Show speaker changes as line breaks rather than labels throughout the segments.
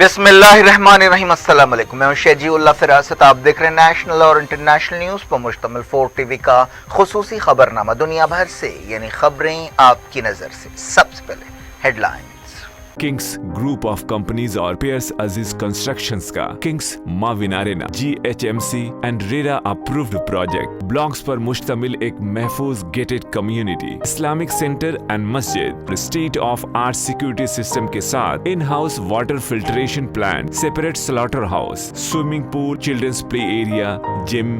बिस्मिल्लाहिर्रहमानिर्रहीम। अस्सलाम वालेकुम। मैं हूं शेजी उल्लाह फिरासत। आप देख रहे हैं नेशनल और इंटरनेशनल न्यूज़ पर मुश्तमिल 4 टीवी का खुसूसी खबरनामा। दुनिया भर से यानी खबरें आपकी नज़र से। सबसे पहले headlines.
Kings group of companies और पियर्स अजीज कंस्ट्रक्शंस का Kings Mavin arena GHMC and RERA approved project blocks पर मुश्तमिल एक महफूज gated community, Islamic centre and मस्जिद, state of art security system के साथ in house water filtration plant, separate slaughter house, swimming pool, children's play area, gym,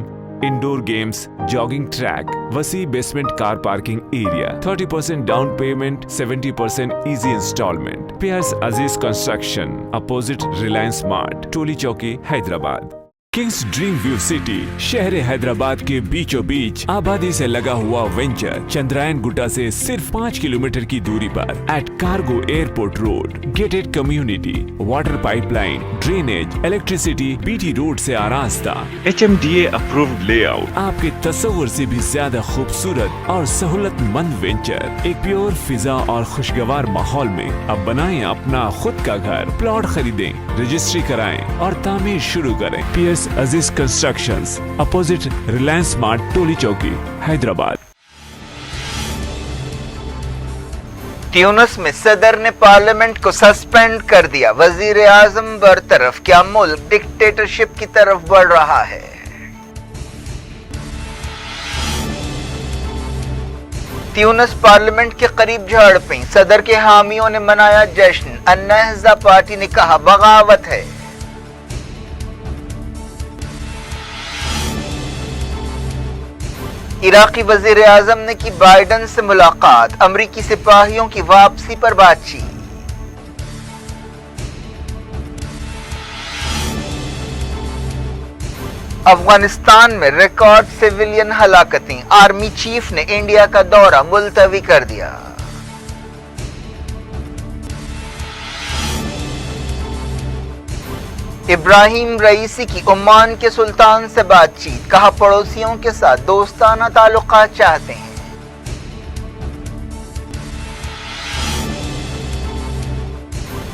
indoor games, jogging track, वसी basement car parking area, 30% down payment, 70% easy instalment. Pierce अजीज construction, opposite Reliance mart, टोली चौकी, Hyderabad. Kings dream view city शहर हैदराबाद के बीचों बीच आबादी से लगा हुआ venture Chandrayaan Gutta से सिर्फ 5 किलोमीटर की दूरी पर at cargo airport road, gated community, water pipeline, drainage, electricity, BT road से आरास्ता, HMDA अप्रूव्ड लेआउट, आपके तस्वर से भी ज्यादा खूबसूरत और सहूलतमंद वेंचर एक प्योर फिजा और खुशगवार माहौल में। अब बनाएं अपना खुद का घर, प्लॉट खरीदें, रजिस्ट्री कराएं और तामीर शुरू करें। PS अजीज कंस्ट्रक्शंस, अपोजिट रिलायंस मार्ट, टोली चौकी, हैदराबाद।
ट्यूनिस में सदर ने पार्लियामेंट को सस्पेंड कर दिया। वजीर आजम बरतरफ। क्या मुल्क डिक्टेटरशिप की तरफ बढ़ रहा है? ट्यूनिस पार्लियामेंट के करीब झड़पें, सदर के हामियों ने मनाया जश्न। अन्नहज़ा पार्टी ने कहा बगावत है। इराकी वजीर आजम ने की बाइडन से मुलाकात, अमरीकी सिपाहियों की वापसी पर बातचीत। अफगानिस्तान में रिकॉर्ड सिविलियन हलाकतें, आर्मी चीफ ने इंडिया का दौरा मुलतवी कर दिया। इब्राहिम रईसी की ओमान के सुल्तान से बातचीत, कहा पड़ोसियों के साथ दोस्ताना ताल्लुकात चाहते हैं।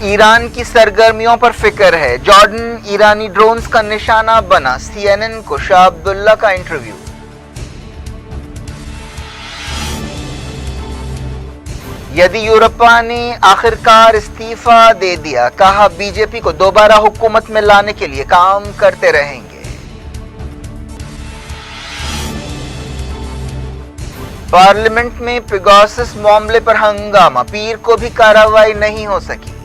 ईरान की सरगर्मियों पर फिक्र है, जॉर्डन ईरानी ड्रोन्स का निशाना बना। CNN को शाह अब्दुल्ला का इंटरव्यू। येदियुरप्पा ने आखिरकार इस्तीफा दे दिया, कहा बीजेपी को दोबारा हुकूमत में लाने के लिए काम करते रहेंगे। पार्लियामेंट में पेगासस मामले पर हंगामा, पीर को भी कार्रवाई नहीं हो सकी।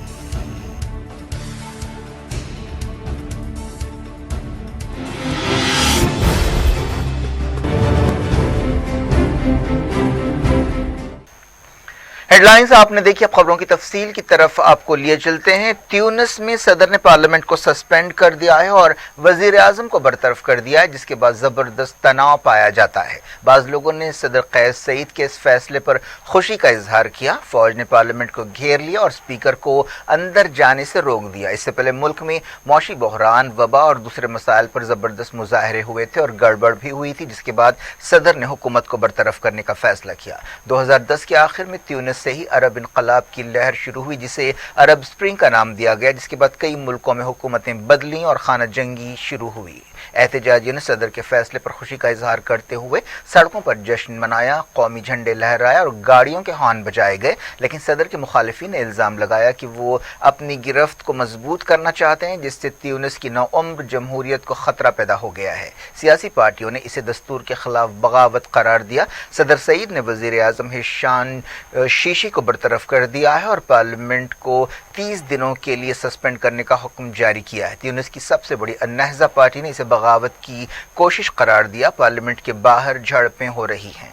हेडलाइंस आपने देखी। अब खबरों की तफसील की तरफ आपको लिए चलते हैं। ट्यूनिस में सदर ने पार्लियामेंट को सस्पेंड कर दिया है और वजीर आजम को बरतरफ कर दिया है, जिसके बाद जबरदस्त तनाव पाया जाता है। बाज लोगों ने सदर कैस सईद के इस फैसले पर खुशी का इजहार किया। फौज ने पार्लियामेंट को घेर लिया और स्पीकर को अंदर जाने से रोक दिया। इससे पहले मुल्क में मौशी बहरान, वबा और दूसरे मसाइल पर जबरदस्त मुजाहरे हुए थे और गड़बड़ भी हुई थी, जिसके बाद सदर ने हुकूमत को बरतरफ करने का फैसला किया। 2010 के आखिर में ट्यूनिस से ही अरब इनकलाब की लहर शुरू हुई, जिसे अरब स्प्रिंग का नाम दिया गया, जिसके बाद कई मुल्कों में हुकूमतें बदली और खाना जंगी शुरू हुई। एहतजाजियों ने सदर के फैसले पर खुशी का इजहार करते हुए सड़कों पर जश्न मनाया, कौमी झंडे लहराए और गाड़ियों के हॉर्न बजाए गए। लेकिन सदर के मुखालिफिन ने इल्ज़ाम लगाया कि वो अपनी गिरफ्त को मजबूत करना चाहते हैं, जिससे ट्यूनिस की नौउम्र जमहूरियत को खतरा पैदा हो गया है। सियासी पार्टियों ने इसे दस्तूर के खिलाफ बगावत करार दिया। सदर सईद ने वजीर आजम हिशान शीशी को बरतरफ कर दिया है और पार्लियामेंट को 30 दिनों के लिए सस्पेंड करने का हुक्म जारी किया है। ट्यूनिस की सबसे बड़ी अन्नहज़ा पार्टी ने इसे बगावत की कोशिश करार दिया। पार्लियामेंट के बाहर झड़पें हो रही हैं।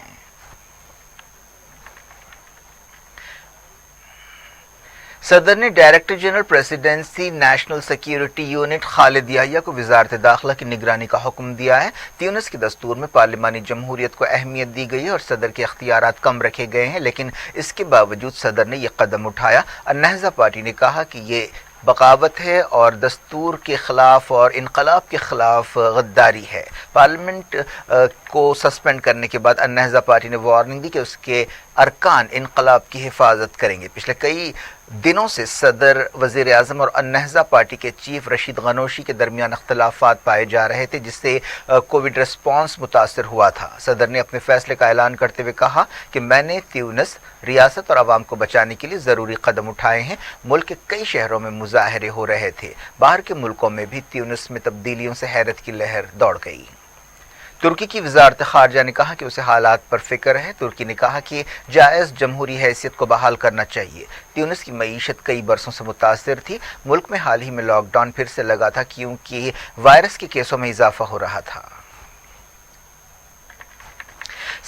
सदर ने director general presidency national security unit Khalid Yahya को वजारत दाखिला की निगरानी का हुक्म दिया है। ट्यूनिस के दस्तूर में पार्लिमानी जमहूरियत को अहमियत दी गई है और सदर के इख्तियारात कम रखे गए हैं, लेकिन इसके बावजूद सदर ने यह कदम उठाया। अन्नहज़ा पार्टी ने कहा कि ये बगावत है और दस्तूर के खिलाफ और इनकलाब के खिलाफ गद्दारी है। पार्लियामेंट کو سسپینڈ کرنے کے بعد النہضہ پارٹی نے وارننگ دی کہ اس کے ارکان انقلاب کی حفاظت کریں گے۔ پچھلے کئی دنوں سے صدر، وزیر اعظم اور النہضہ پارٹی کے چیف رشید غنوشی کے درمیان اختلافات پائے جا رہے تھے، جس سے کووڈ رسپانس متاثر ہوا تھا۔ صدر نے اپنے فیصلے کا اعلان کرتے ہوئے کہا کہ میں نے تیونس، ریاست اور عوام کو بچانے کے لیے ضروری قدم اٹھائے ہیں۔ ملک کے کئی شہروں میں مظاہرے ہو رہے تھے۔ باہر کے ملکوں میں بھی تیونس میں تبدیلیوں سے حیرت کی لہر دوڑ گئی۔ ترکی کی وزارت خارجہ نے کہا کہ اسے حالات پر فکر ہے۔ ترکی نے کہا کہ جائز جمہوری حیثیت کو بحال کرنا چاہیے۔ تیونس کی معیشت کئی برسوں سے متاثر تھی۔ ملک میں حال ہی میں لاک ڈاؤن پھر سے لگا تھا کیونکہ وائرس کے کیسوں میں اضافہ ہو رہا تھا۔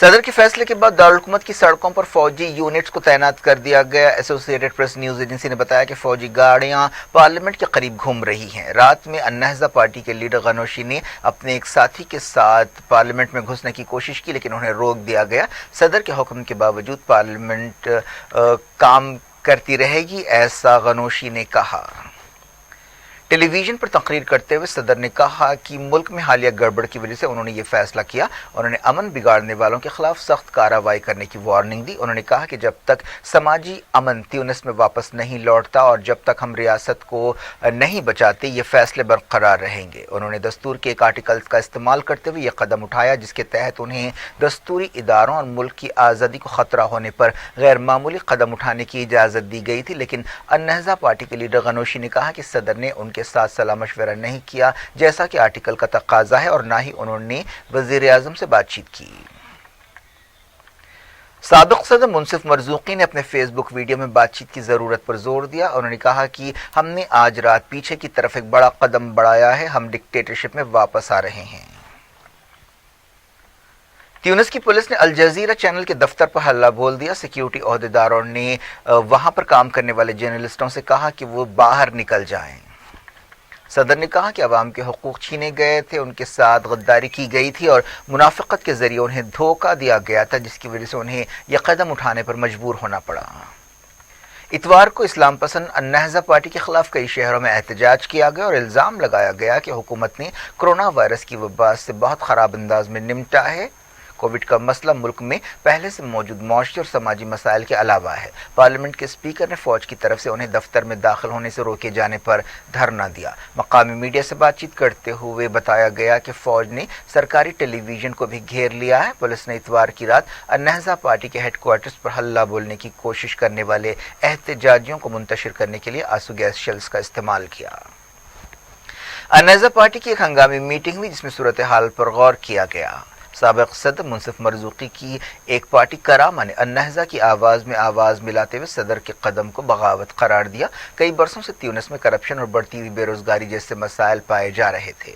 صدر کے فیصلے کے بعد دارالحکومت کی سڑکوں پر فوجی یونٹس کو تعینات کر دیا گیا۔ ایسوسی ایٹڈ پریس نیوز ایجنسی نے بتایا کہ فوجی گاڑیاں پارلیمنٹ کے قریب گھوم رہی ہیں۔ رات میں النہضہ پارٹی کے لیڈر غنوشی نے اپنے ایک ساتھی کے ساتھ پارلیمنٹ میں گھسنے کی کوشش کی، لیکن انہیں روک دیا گیا۔ صدر کے حکم کے باوجود پارلیمنٹ کام کرتی رہے گی، ایسا غنوشی نے کہا۔ ٹیلی ویژن پر تقریر کرتے ہوئے صدر نے کہا کہ ملک میں حالیہ گڑبڑ کی وجہ سے انہوں نے یہ فیصلہ کیا۔ انہوں نے امن بگاڑنے والوں کے خلاف سخت کارروائی کرنے کی وارننگ دی۔ انہوں نے کہا کہ جب تک سماجی امن تیونس میں واپس نہیں لوٹتا اور جب تک ہم ریاست کو نہیں بچاتے، یہ فیصلے برقرار رہیں گے۔ انہوں نے دستور کے ایک آرٹیکل کا استعمال کرتے ہوئے یہ قدم اٹھایا جس کے تحت انہیں دستوری اداروں اور ملک کی آزادی کو خطرہ ہونے پر غیر معمولی قدم اٹھانے کی اجازت دی گئی تھی، لیکن النہضہ پارٹی کے لیڈر غنوشی نے کہا کہ صدر نے ان کے ساتھ صلاح مشورہ نہیں کیا جیسا کہ آرٹیکل کا تقاضا ہے، اور نہ ہی انہوں نے وزیر اعظم سے بات چیت کی۔ سابق صدر منصف مرزوقی نے اپنے فیس بک ویڈیو میں بات چیت کی ضرورت پر زور دیا۔ انہوں نے کہا کہ ہم نے آج رات پیچھے کی طرف ایک بڑا قدم بڑھایا ہے، ہم ڈکٹیٹرشپ میں واپس آ رہے ہیں۔ تیونس کی پولیس نے الجزیرہ چینل کے دفتر پر حلہ بول دیا۔ سیکیورٹی عہدیداروں نے وہاں پر کام کرنے والے جرنلسٹوں سے کہا کہ وہ باہر نکل جائیں۔ صدر نے کہا کہ عوام کے حقوق چھینے گئے تھے، ان کے ساتھ غداری کی گئی تھی اور منافقت کے ذریعے انہیں دھوکہ دیا گیا تھا، جس کی وجہ سے انہیں یہ قدم اٹھانے پر مجبور ہونا پڑا۔ اتوار کو اسلام پسند النہضہ پارٹی کے خلاف کئی شہروں میں احتجاج کیا گیا اور الزام لگایا گیا کہ حکومت نے کرونا وائرس کی وبا سے بہت خراب انداز میں نمٹا ہے۔ کووڈ کا مسئلہ ملک میں پہلے سے موجود معاشی اور سماجی مسائل کے علاوہ ہے۔ پارلیمنٹ کے اسپیکر نے فوج کی طرف سے انہیں دفتر میں داخل ہونے سے روکے جانے پر دھرنا دیا۔ مقامی میڈیا سے بات چیت کرتے ہوئے بتایا گیا کہ فوج نے سرکاری ٹیلی ویژن کو بھی گھیر لیا ہے۔ پولیس نے اتوار کی رات النہضہ پارٹی کے ہیڈ کوارٹرز پر ہلہ بولنے کی کوشش کرنے والے احتجاجیوں کو منتشر کرنے کے لیے آنسو گیس شیلز کا استعمال کیا۔ النہضہ پارٹی کی ایک ہنگامی میٹنگ ہوئی جس میں صورتحال پر غور کیا گیا۔ سابق صدر منصف مرزوقی کی ایک پارٹی کرامہ نے النہضہ کی آواز میں آواز ملاتے ہوئے صدر کے قدم کو بغاوت قرار دیا۔ کئی برسوں سے تیونس میں کرپشن اور بڑھتی ہوئی بے روزگاری جیسے مسائل پائے جا رہے تھے۔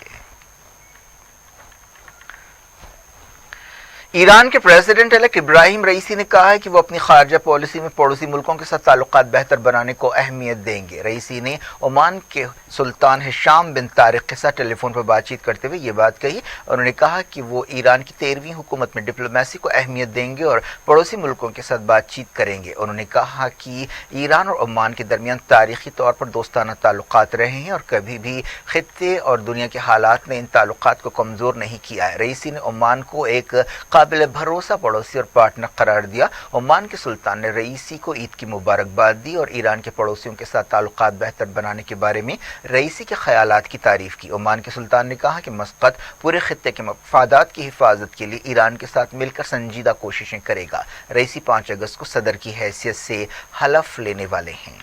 ایران کے پریزیڈنٹ الیکٹ ابراہیم رئیسی نے کہا ہے کہ وہ اپنی خارجہ پالیسی میں پڑوسی ملکوں کے ساتھ تعلقات بہتر بنانے کو اہمیت دیں گے۔ رئیسی نے عمان کے سلطان ہشام بن طارق کے ساتھ ٹیلی فون پر بات چیت کرتے ہوئے یہ بات کہی۔ انہوں نے کہا کہ وہ ایران کی 13ویں حکومت میں ڈپلومیسی کو اہمیت دیں گے اور پڑوسی ملکوں کے ساتھ بات چیت کریں گے۔ انہوں نے کہا کہ ایران اور عمان کے درمیان تاریخی طور پر دوستانہ تعلقات رہے ہیں اور کبھی بھی خطے اور دنیا کے حالات نے ان تعلقات کو کمزور نہیں کیا ہے۔ رئیسی نے عمان کو ایک قابل بھروسہ پڑوسی اور پارٹنر قرار دیا۔ عمان کے سلطان نے رئیسی کو عید کی مبارکباد دی اور ایران کے پڑوسیوں کے ساتھ تعلقات بہتر بنانے کے بارے میں رئیسی کے خیالات کی تعریف کی۔ عمان کے سلطان نے کہا کہ مسقط پورے خطے کے مفادات کی حفاظت کے لیے ایران کے ساتھ مل کر سنجیدہ کوششیں کرے گا۔ رئیسی 5 اگست کو صدر کی حیثیت سے حلف لینے والے ہیں۔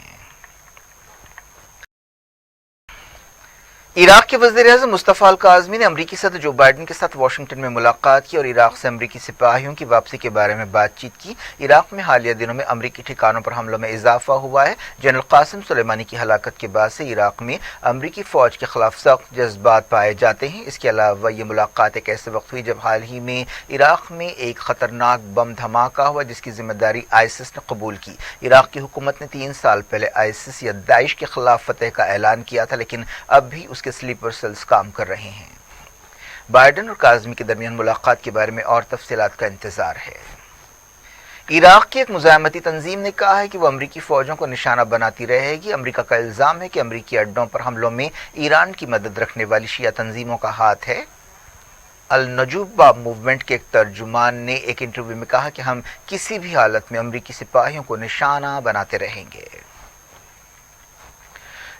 عراق کے وزیر اعظم مصطفیٰ الکاظمی نے امریکی صدر جو بائیڈن کے ساتھ واشنگٹن میں ملاقات کی اور عراق سے امریکی سپاہیوں کی واپسی کے بارے میں بات چیت کی۔ عراق میں حالیہ دنوں میں امریکی ٹھکانوں پر حملوں میں اضافہ ہوا ہے۔ جنرل قاسم سلیمانی کی ہلاکت کے بعد سے عراق میں امریکی فوج کے خلاف سخت جذبات پائے جاتے ہیں۔ اس کے علاوہ یہ ملاقات ایک ایسے وقت ہوئی جب حال ہی میں عراق میں ایک خطرناک بم دھماکہ ہوا جس کی ذمہ داری آئسس نے قبول کی۔ عراق کی حکومت نے 3 سال پہلے آئسس یا داعش کے خلاف فتح کا اعلان کیا تھا، لیکن اب بھی اس کے سلیپر سیلز کام کر رہے ہیں۔ بائیڈن اور کاظمی کے درمیان ملاقات کے بارے میں اور تفصیلات کا انتظار ہے۔ عراق کی ایک مزاحمتی تنظیم نے کہا ہے کہ وہ امریکی فوجوں کو نشانہ بناتی رہے گی۔ امریکہ کا الزام ہے کہ امریکی اڈوں پر حملوں میں ایران کی مدد رکھنے والی شیعہ تنظیموں کا ہاتھ ہے۔ अलनजूबा मूवमेंट के एक तर्जुमान ने एक इंटरव्यू में कहा कि हम किसी भी हालत में अमरीकी सिपाहियों को निशाना बनाते रहेंगे।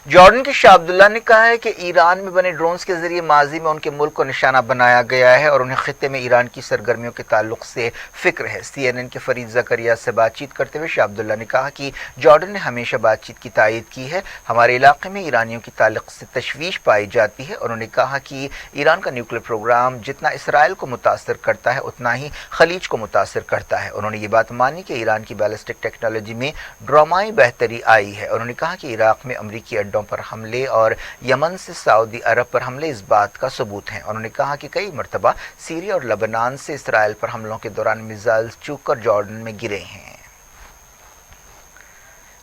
जॉर्डन के शाह अब्दुल्ला ने कहा है कि ईरान में बने ड्रोन्स के जरिए माजी में उनके मुल्क को निशाना बनाया गया है और उन्हें खित्ते में ईरान की सरगर्मियों के ताल्लुक से फिक्र है। CNN के फरीद ज़करिया से बातचीत करते हुए शाह अब्दुल्ला ने कहा कि जॉर्डन ने हमेशा बातचीत की तायीद की है। हमारे इलाके में ईरानियों की ताल्लुक से तशवीश पाई जाती है। उन्होंने कहा कि ईरान का न्यूक्लियर प्रोग्राम जितना इसराइल को मुतासर करता है उतना ही खलीज को मुतासर करता है। उन्होंने ये बात मानी कि ईरान की बैलिस्टिक टेक्नोलॉजी में ड्रामाई बेहतरी आई है। उन्होंने कहा कि इराक में अमरीकी अड्डों पर हमले और यमन से सऊदी अरब पर हमले इस बात का सबूत हैं। उन्होंने कहा कि कई मरतबा सीरिया और लेबनान से इसराइल पर हमलों के दौरान मिसाइल चूक कर जॉर्डन में गिरे हैं।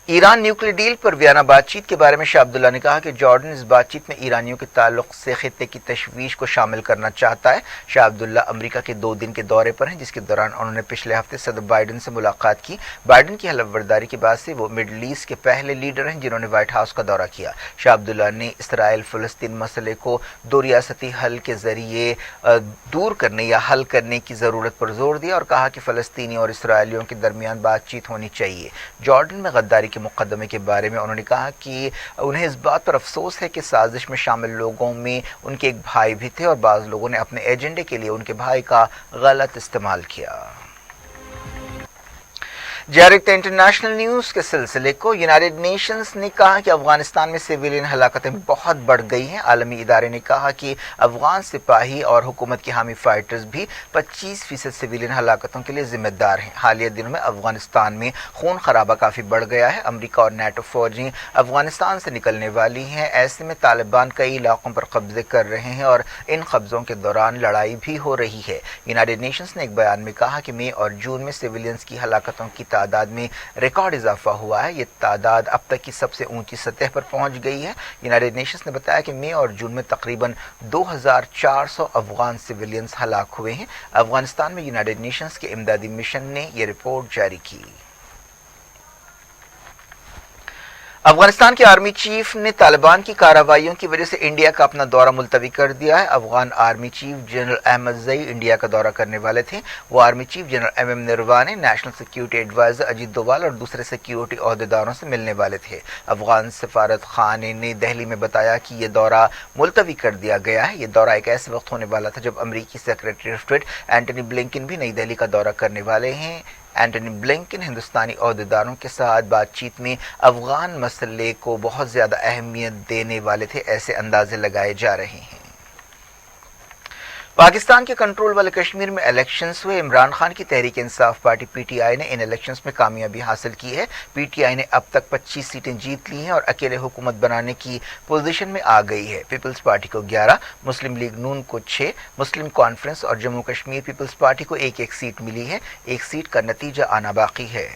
ईरान न्यूक्लियर डील पर वियना बातचीत के बारे में शाह अब्दुल्ला ने कहा कि जॉर्डन इस बातचीत में ईरानियों के ताल्लुक से खित्ते की तशवीश को शामिल करना चाहता है। शाह अब्दुल्ला अमेरिका के 2 दिन के दौरे पर हैं, जिसके दौरान उन्होंने पिछले हफ्ते सदर बाइडन से मुलाकात की। बाइडन की हलफबर्दारी के बाद से वो मिडल ईस्ट के पहले लीडर हैं जिन्होंने व्हाइट हाउस का दौरा किया। शाह अब्दुल्ला ने इसराइल फ़लस्तीन मसले को 2 रियासती हल के जरिए दूर करने या हल करने की ज़रूरत पर जोर दिया और कहा कि फ़लस्तीनी और इसराइलियों के दरमियान बातचीत होनी चाहिए। जॉर्डन में गद्दारी के मुकदमे के बारे में उन्होंने कहा कि उन्हें इस बात पर अफसोस है कि साजिश में शामिल लोगों में उनके एक भाई भी थे और बाज़ लोगों ने अपने एजेंडे के लिए उनके भाई का गलत इस्तेमाल किया। जारी इंटरनेशनल न्यूज़ के सिलसिले को यूनाइटेड नेशंस ने कहा कि अफगानिस्तान में सिविलियन हलाकतें बहुत बढ़ गई हैं। आलमी इदारे ने कहा कि अफगान सिपाही और हुकूमत के हामी फाइटर्स भी 25% सिविलियन हलाकतों के लिए जिम्मेदार हैं। हालिया दिनों में अफगानिस्तान में खून खराबा काफ़ी बढ़ गया है। अमरीका और नेटो फौजें अफगानिस्तान से निकलने वाली हैं। ऐसे में तालिबान कई इलाकों पर कब्जे कर रहे हैं और इन कब्जों के दौरान लड़ाई भी हो रही है। यूनाइटेड नेशंस ने एक बयान में कहा कि मई और जून में सिविलियंस की हलाकतों की तादाद में रिकॉर्ड इजाफा हुआ है। ये तादाद अब तक की सबसे ऊंची सतह पर पहुंच गई है। यूनाइटेड नेशंस ने बताया कि मई और जून में तकरीबन 2400 अफगान सिविलियंस हलाक हुए हैं। अफगानिस्तान में यूनाइटेड नेशंस के इमदादी मिशन ने यह रिपोर्ट जारी की। अफगानिस्तान के आर्मी चीफ ने तालिबान की कार्रवाइयों की वजह से इंडिया का अपना दौरा मुलतवी कर दिया है। Afghan army chief general Ahmadzai India का दौरा करने वाले थे। वो army chief general MM Naravane, national security adviser Ajit Doval और दूसरे सिक्योरिटी अहदेदारों से मिलने वाले थे। अफगान सफारत खाने ने दिल्ली में बताया कि यह दौरा मुलतवी कर दिया गया है। यह दौरा एक ऐसे वक्त होने वाला था जब अमरीकी secretary of state Antony Blinken भी नई दिल्ली का दौरा करने वाले हैं। एंटनी ब्लिंकन हिंदुस्तानी अहदेदारों के साथ बातचीत में अफगान मसले को बहुत ज़्यादा अहमियत देने वाले थे, ऐसे अंदाजे लगाए जा रहे हैं। पाकिस्तान के कंट्रोल वाले कश्मीर में इलेक्शंस हुए। इमरान खान की तहरीक इंसाफ पार्टी PTI ने इन इलेक्शंस में कामयाबी हासिल की है। PTI ने अब तक 25 सीटें जीत ली हैं और अकेले हुकूमत बनाने की पोजीशन में आ गई है। पीपल्स पार्टी को 11, मुस्लिम लीग नून को 6, मुस्लिम कॉन्फ्रेंस और जम्मू कश्मीर पीपल्स पार्टी को 1-1 सीट मिली है। 1 सीट का नतीजा आना बाकी है।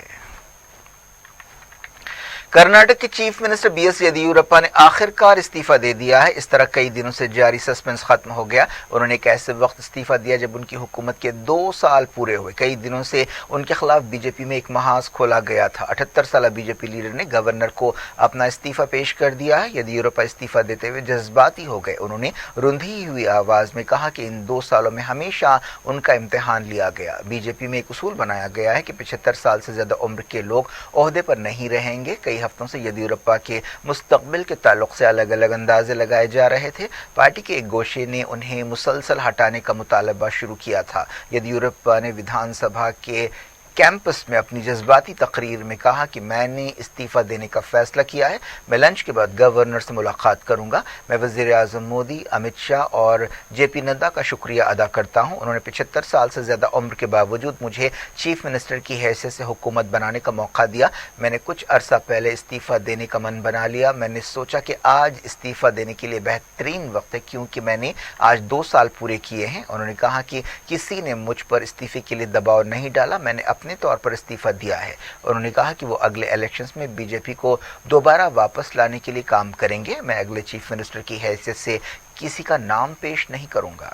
कर्नाटक के चीफ मिनिस्टर BS येदियुरप्पा ने आखिरकार इस्तीफा दे दिया है। इस तरह कई दिनों से जारी सस्पेंस खत्म हो गया। उन्होंने एक ऐसे वक्त इस्तीफा दिया जब उनकी हुकूमत के 2 साल पूरे हुए। कई दिनों से उनके खिलाफ बीजेपी में एक महाज खोला गया था। 78 साल बीजेपी लीडर ने गवर्नर को अपना इस्तीफा पेश कर दिया है। येदियुरप्पा इस्तीफा देते हुए जज्बाती हो गए। उन्होंने रुंधी हुई आवाज में कहा कि इन 2 सालों में हमेशा उनका इम्तिहान लिया गया। बीजेपी में एक उसूल बनाया गया है कि 75 साल से ज्यादा उम्र के लोग ओहदे पर नहीं रहेंगे। कई हफ्तों से येदियुरप्पा के मुस्तकबिल के ताल्लुक से अलग अलग अंदाजे लगाए जा रहे थे। पार्टी के एक गोशे ने उन्हें मुसलसल हटाने का मुतालबा शुरू किया था। येदियुरप्पा ने विधानसभा के कैंपस में अपनी जज्बाती तकरीर में कहा कि मैंने इस्तीफा देने का फैसला किया है। मैं लंच के बाद गवर्नर से मुलाकात करूंगा। मैं वज़ीर आज़म मोदी, अमित शाह और JP नड्डा का शुक्रिया अदा करता हूं। उन्होंने 75 साल से ज़्यादा उम्र के बावजूद मुझे चीफ मिनिस्टर की हैसियत से हुकूमत बनाने का मौका दिया। मैंने कुछ अरसा पहले इस्तीफ़ा देने का मन बना लिया। मैंने सोचा कि आज इस्तीफ़ा देने के लिए बेहतरीन वक्त है क्योंकि मैंने आज 2 साल पूरे किए हैं। उन्होंने कहा कि किसी ने मुझ पर इस्तीफ़े के लिए दबाव नहीं डाला, मैंने अपने तौर पर इस्तीफा दिया है। उन्होंने कहा कि वो अगले इलेक्शंस में बीजेपी को दोबारा वापस लाने के लिए काम करेंगे। मैं अगले चीफ मिनिस्टर की हैसियत से किसी का नाम पेश नहीं करूंगा।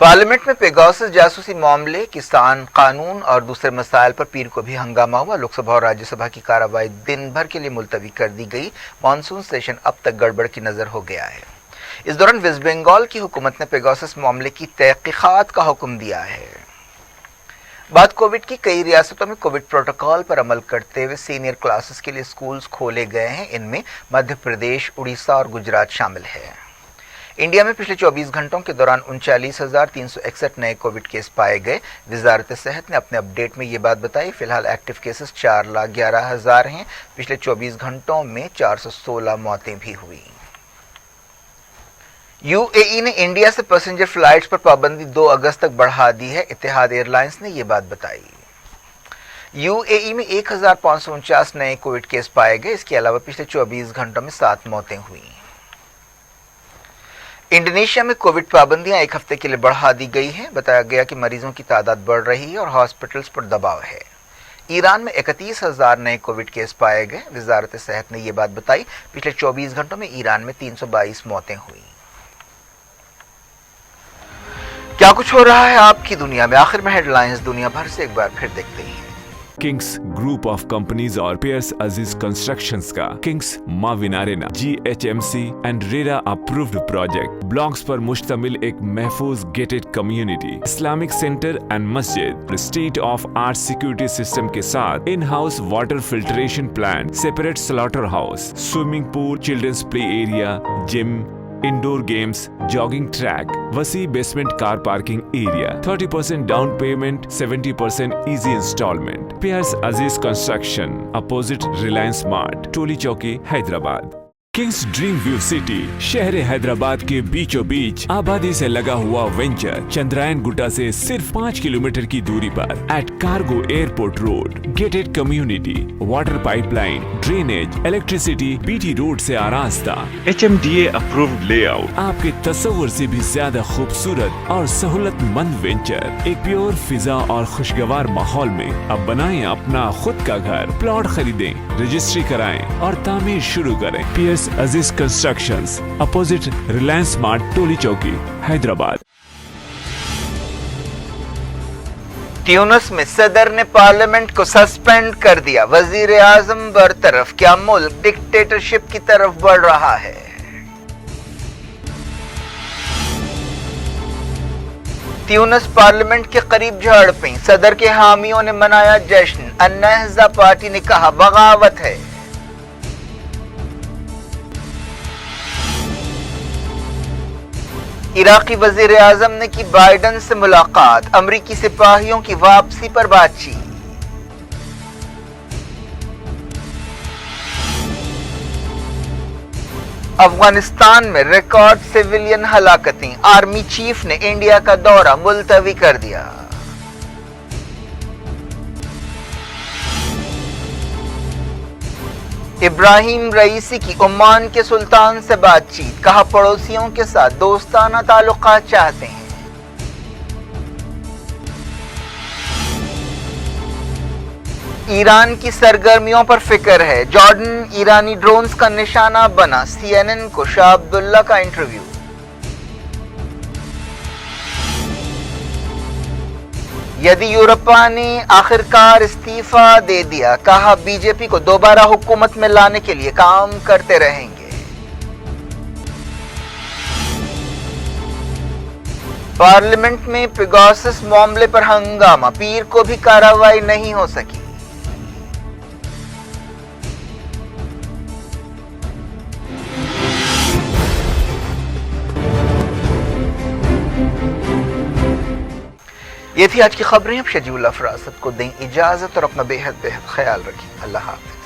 पार्लियामेंट में पेगासस जासूसी मामले, किसान कानून और दूसरे मसाइल पर पीर को भी हंगामा हुआ। लोकसभा और राज्यसभा की कार्रवाई दिन भर के लिए मुलतवी कर दी गई। मानसून सेशन अब तक गड़बड़ की नजर हो गया है। इस दौरान वेस्ट बंगाल की हुकूमत ने पेगासस मामले की तहकीकात का हुक्म दिया है। बाद कोविड की कई रियासतों में कोविड प्रोटोकॉल पर अमल करते हुए सीनियर क्लासेस के लिए स्कूल्स खोले गए हैं। इनमें मध्य प्रदेश, उड़ीसा और गुजरात शामिल है। इंडिया में पिछले 24 घंटों के दौरान 39,361 नए कोविड केस पाए गए। वजारत सेहत ने अपने अपडेट में ये बात बताई। फिलहाल एक्टिव केसेस 4,11,000 हैं। पिछले 24 घंटों में 416 मौतें भी हुई। यूएई ने इंडिया से पैसेंजर फ्लाइट्स पर पाबंदी 2 अगस्त तक बढ़ा दी है। इतिहाद एयरलाइंस ने ये बात बताई। यूएई में 1,549 नए कोविड केस पाए गए। इसके अलावा पिछले 24 घंटों में 7 मौतें हुई। इंडोनेशिया में कोविड पाबंदियां 1 हफ्ते के लिए बढ़ा दी गई हैं। बताया गया कि मरीजों की तादाद बढ़ रही है और हॉस्पिटल्स पर दबाव है। ईरान में 31,000 नए कोविड केस पाए गए। वजारत सेहत ने यह बात बताई। पिछले 24 घंटों में ईरान में 322 मौतें हुई। क्या कुछ हो रहा है आपकी दुनिया में, आखिर में हेडलाइंस दुनिया भर से एक बार फिर देखते हैं।
किंग्स ग्रुप ऑफ कंपनीज और पियर्स अजीज कंस्ट्रक्शंस का Kings Mavin arena GHMC and RERA approved project blocks पर मुश्तमिल एक महफूज gated community, Islamic centre and मस्जिद, state of art security system के साथ in house water filtration plant, separate slaughter house, swimming pool, children's play area, gym, indoor games, jogging track, वसी basement car parking area, 30% down payment, 70% easy instalment. Pierce अजीज construction, opposite Reliance mart, टोली चौकी, Hyderabad. Kings dream view city शहर हैदराबाद के बीचों बीच आबादी से लगा हुआ venture Chandrayaan Gutta से सिर्फ 5 किलोमीटर की दूरी पर at cargo airport road, gated community, water pipeline, drainage, electricity, BT road से आरास्ता, HMDA अप्रूव्ड लेआउट, आपके तस्वुर से भी ज्यादा खूबसूरत और सहूलतमंद वेंचर एक प्योर फिजा और खुशगवार माहौल में। अब बनाएं अपना खुद का घर, प्लॉट खरीदें, रजिस्ट्री कराएं और तामीर शुरू करें। Piers Aziz constructions, opposite Reliance mart, टोली चौकी, हैदराबाद।
ट्यूनिस में सदर ने पार्लियामेंट को सस्पेंड कर दिया। वजीर आजम बरतरफ। क्या मुल्क डिक्टेटरशिप की तरफ बढ़ रहा है? ट्यूनिस पार्लियामेंट के करीब झड़पें, सदर के हामियों ने मनाया जश्न। अन्नहज़ा पार्टी ने कहा बगावत है। इराकी वजीर आजम ने की बाइडन से मुलाकात। अमरीकी सिपाहियों की वापसी पर बातचीत। अफगानिस्तान में रिकॉर्ड सिविलियन हलाकतें। आर्मी चीफ ने इंडिया का दौरा मुलतवी कर दिया। इब्राहिम रईसी की ओमान के सुल्तान से बातचीत। कहा पड़ोसियों के साथ दोस्ताना ताल्लुकात चाहते हैं। ईरान की सरगर्मियों पर फिक्र है। जॉर्डन ईरानी ड्रोन्स का निशाना बना। CNN को शाह अब्दुल्ला का इंटरव्यू। येदियुरप्पा ने आखिरकार इस्तीफा दे दिया। कहा बीजेपी को दोबारा हुकूमत में लाने के लिए काम करते रहेंगे। पार्लियामेंट में पेगासस मामले पर हंगामा। पीर को भी कार्रवाई नहीं हो सकी। ये थी आज की खबरें। अब शजीउल फरासत को दें इजाजत और अपना बेहद ख्याल रखें। अल्लाह हाफ़िज़।